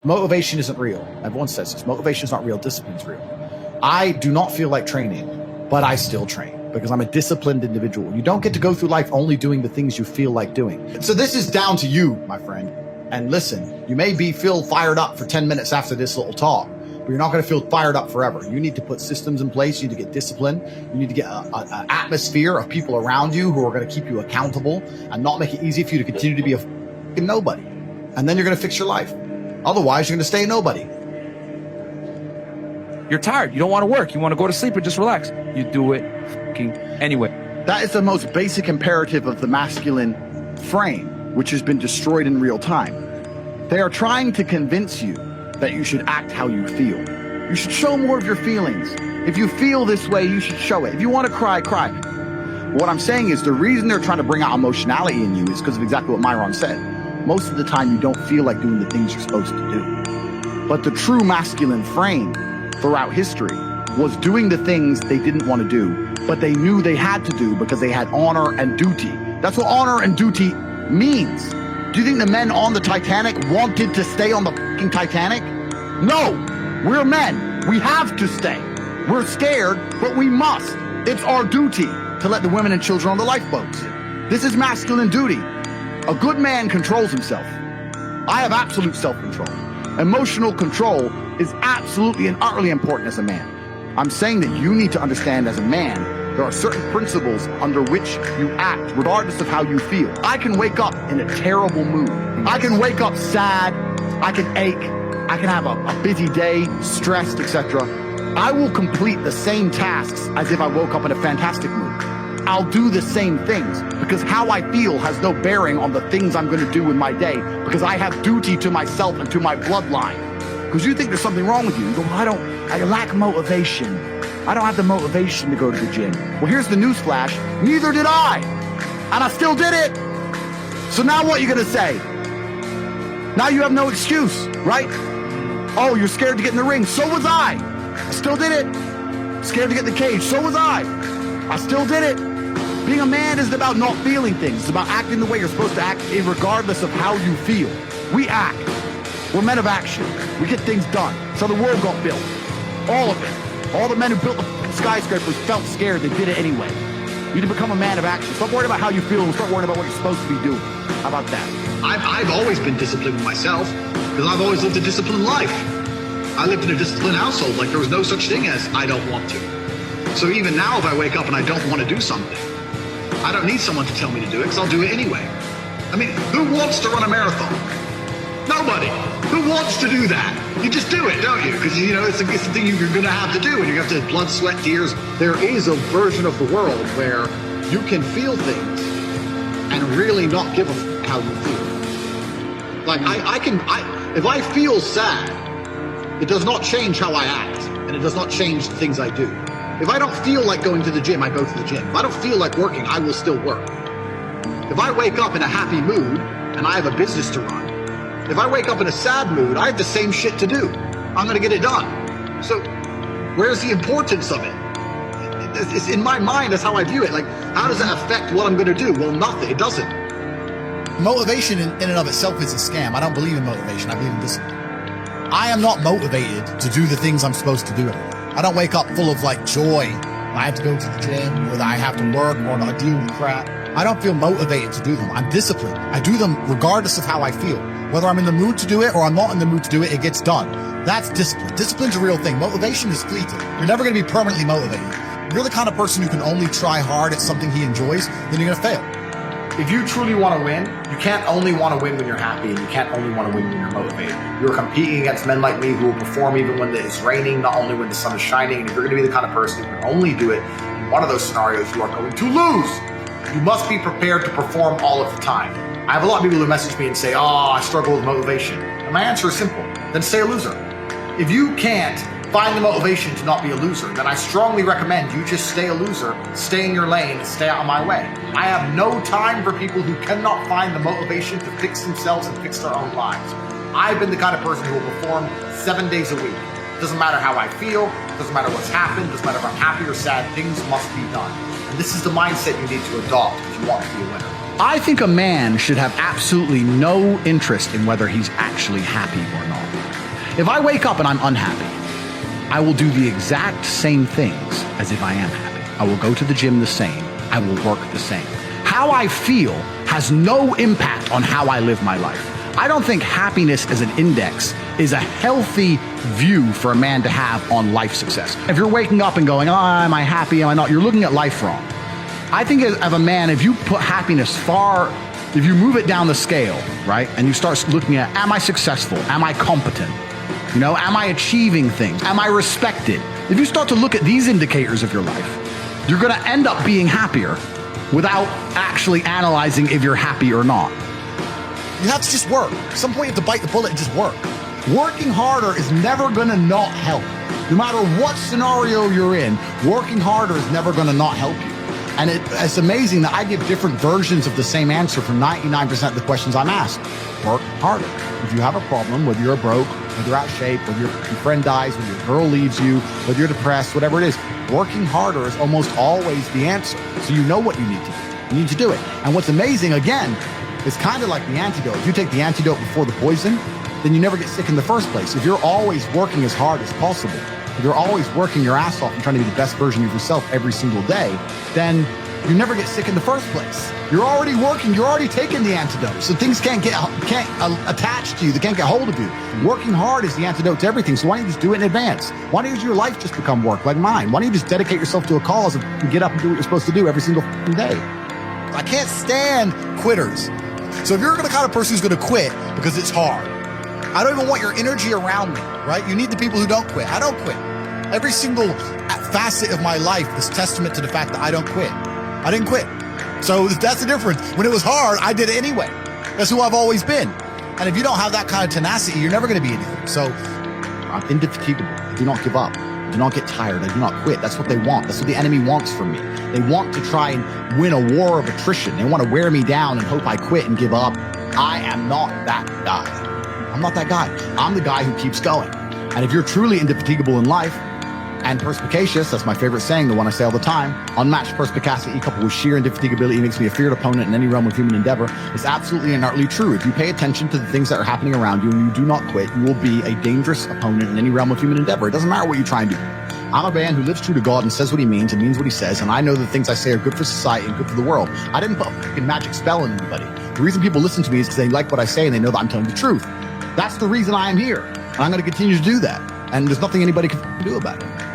Motivation isn't real. Everyone says this. Motivation is not real. Discipline's real. I do not feel like training, but I still train because I'm a disciplined individual. You don't get to go through life only doing the things you feel like doing. So this is down to you, my friend. And listen, you may feel fired up for 10 minutes after this little talk, but you're not going to feel fired up forever. You need to put systems in place. You need to get discipline. You need to get an atmosphere of people around you who are going to keep you accountable and not make it easy for you to continue to be a fucking nobody. And then you're going to fix your life. Otherwise, you're going to stay a nobody. You're tired. You don't want to work. You want to go to sleep and just relax. You do it fucking anyway. That is the most basic imperative of the masculine frame, which has been destroyed in real time. They are trying to convince you that you should act how you feel. You should show more of your feelings. If you feel this way, you should show it. If you want to cry, cry. What I'm saying is the reason they're trying to bring out emotionality in you is because of exactly what Myron said. Most of the time, you don't feel like doing the things you're supposed to do. But the true masculine frame throughout history was doing the things they didn't want to do, but they knew they had to do because they had honor and duty. That's what honor and duty means. Do you think the men on the Titanic wanted to stay on the fucking Titanic? No, we're men. We have to stay. We're scared, but we must. It's our duty to let the women and children on the lifeboats. This is masculine duty. A good man controls himself. I have absolute self-control. Emotional control is absolutely and utterly important as a man. I'm saying that you need to understand as a man, there are certain principles under which you act, regardless of how you feel. I can wake up in a terrible mood. I can wake up sad. I can ache. I can have a busy day, stressed, etc. I will complete the same tasks as if I woke up in a fantastic mood. I'll do the same things because how I feel has no bearing on the things I'm going to do in my day because I have duty to myself and to my bloodline. Because you think there's something wrong with you. You go, I lack motivation. I don't have the motivation to go to the gym. Well, here's the news flash. Neither did I. And I still did it. So now what are you going to say? Now you have no excuse, right? Oh, you're scared to get in the ring. So was I. I still did it. Scared to get in the cage. So was I. I still did it. Being a man isn't about not feeling things. It's about acting the way you're supposed to act regardless of how you feel. We act. We're men of action. We get things done. So the world got built. All of it. All the men who built the skyscrapers felt scared. They did it anyway. You need to become a man of action. Stop worrying about how you feel and start worrying about what you're supposed to be doing. How about that? I've always been disciplined with myself because I've always lived a disciplined life. I lived in a disciplined household. Like there was no such thing as I don't want to. So even now if I wake up and I don't want to do something, I don't need someone to tell me to do it because I'll do it anyway. I mean, who wants to run a marathon? Nobody. Who wants to do that? You just do it, don't you? Because, you know, it's the thing you're going to have to do, and you have to blood, sweat, tears. There is a version of the world where you can feel things and really not give a f*** how you feel. Like, if I feel sad, it does not change how I act, and it does not change the things I do. If I don't feel like going to the gym, I go to the gym. If I don't feel like working, I will still work. If I wake up in a happy mood and I have a business to run, if I wake up in a sad mood, I have the same shit to do. I'm going to get it done. So where's the importance of it? It's in my mind, that's how I view it. Like, how does that affect what I'm going to do? Well, nothing. It doesn't. Motivation in and of itself is a scam. I don't believe in motivation. I believe in discipline. I am not motivated to do the things I'm supposed to do. I don't wake up full of like joy. I have to go to the gym, or that I have to work, or not deal with crap. I don't feel motivated to do them. I'm disciplined. I do them regardless of how I feel. Whether I'm in the mood to do it or I'm not in the mood to do it, it gets done. That's discipline. Discipline's a real thing. Motivation is fleeting. You're never going to be permanently motivated. If you're the kind of person who can only try hard at something he enjoys, then you're going to fail. If you truly want to win, you can't only want to win when you're happy, and you can't only want to win when you're motivated. You're competing against men like me who will perform even when it's raining, not only when the sun is shining. And if you're going to be the kind of person who can only do it in one of those scenarios, you are going to lose. You must be prepared to perform all of the time. I have a lot of people who message me and say, oh, I struggle with motivation. And my answer is simple. Then stay a loser. If you can't find the motivation to not be a loser, then I strongly recommend you just stay a loser, stay in your lane, and stay out of my way. I have no time for people who cannot find the motivation to fix themselves and fix their own lives. I've been the kind of person who will perform 7 days a week. Doesn't matter how I feel, doesn't matter what's happened, doesn't matter if I'm happy or sad, things must be done. And this is the mindset you need to adopt if you want to be a winner. I think a man should have absolutely no interest in whether he's actually happy or not. If I wake up and I'm unhappy, I will do the exact same things as if I am happy. I will go to the gym the same. I will work the same. How I feel has no impact on how I live my life. I don't think happiness as an index is a healthy view for a man to have on life success. If you're waking up and going, oh, am I happy, am I not? You're looking at life wrong. I think as a man, if you put happiness if you move it down the scale, right, and you start looking at, am I successful? Am I competent? You know, am I achieving things? Am I respected? If you start to look at these indicators of your life, you're going to end up being happier without actually analyzing if you're happy or not. You have to just work. At some point you have to bite the bullet and just work. Working harder is never going to not help. No matter what scenario you're in, working harder is never going to not help you. And it's amazing that I give different versions of the same answer for 99% of the questions I'm asked. Work harder. If you have a problem, whether you're broke, whether you're out of shape, whether your friend dies, whether your girl leaves you, whether you're depressed, whatever it is, working harder is almost always the answer. So you know what you need to do. You need to do it. And what's amazing, again, it's kind of like the antidote. If you take the antidote before the poison, then you never get sick in the first place. If you're always working as hard as possible, if you're always working your ass off and trying to be the best version of yourself every single day, then you never get sick in the first place. You're already working. You're already taking the antidote. So things can't attach to you. They can't get hold of you. Working hard is the antidote to everything. So why don't you just do it in advance? Why don't your life just become work like mine? Why don't you just dedicate yourself to a cause and get up and do what you're supposed to do every single day? I can't stand quitters. So if you're the kind of person who's going to quit because it's hard, I don't even want your energy around me, right? You need the people who don't quit. I don't quit. Every single facet of my life is testament to the fact that I don't quit. I didn't quit. So that's the difference. When it was hard, I did it anyway. That's who I've always been. And if you don't have that kind of tenacity, you're never going to be anything. So I'm indefatigable. I do not give up. I do not get tired. I do not quit. That's what they want. That's what the enemy wants from me. They want to try and win a war of attrition. They want to wear me down and hope I quit and give up. I am not that guy. I'm not that guy. I'm the guy who keeps going. And if you're truly indefatigable in life and perspicacious, that's my favorite saying, the one I say all the time, unmatched perspicacity coupled with sheer indefatigability makes me a feared opponent in any realm of human endeavor. It's absolutely and utterly true. If you pay attention to the things that are happening around you and you do not quit, you will be a dangerous opponent in any realm of human endeavor. It doesn't matter what you try and do. I'm a man who lives true to God and says what he means and means what he says, and I know the things I say are good for society and good for the world. I didn't put a fucking magic spell on anybody. The reason people listen to me is because they like what I say and they know that I'm telling the truth. That's the reason I am here, and I'm going to continue to do that, and there's nothing anybody can do about it.